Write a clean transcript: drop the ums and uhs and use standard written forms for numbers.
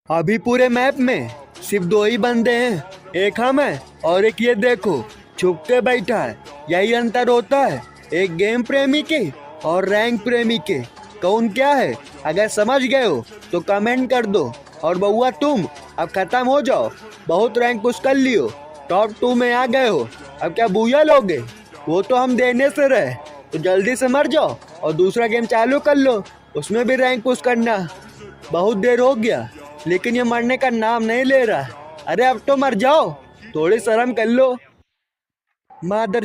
अभी पूरे मैप में सिर्फ दो ही बंदे हैं, एक हम है और एक ये देखो छुप के बैठा है। यही अंतर होता है एक गेम प्रेमी के और रैंक प्रेमी के। कौन क्या है अगर समझ गए हो तो कमेंट कर दो। और बउआ तुम अब खत्म हो जाओ, बहुत रैंक पुश कर लियो, टॉप 2 में आ गए हो, अब क्या बूया लोगे? वो तो हम देने से रहे, तो जल्दी से मर जाओ और दूसरा गेम चालू कर लो, उसमें भी रैंक पुश करना। बहुत देर हो गया लेकिन ये मरने का नाम नहीं ले रहा। अरे अब तो मर जाओ, थोड़ी शर्म कर लो। मादर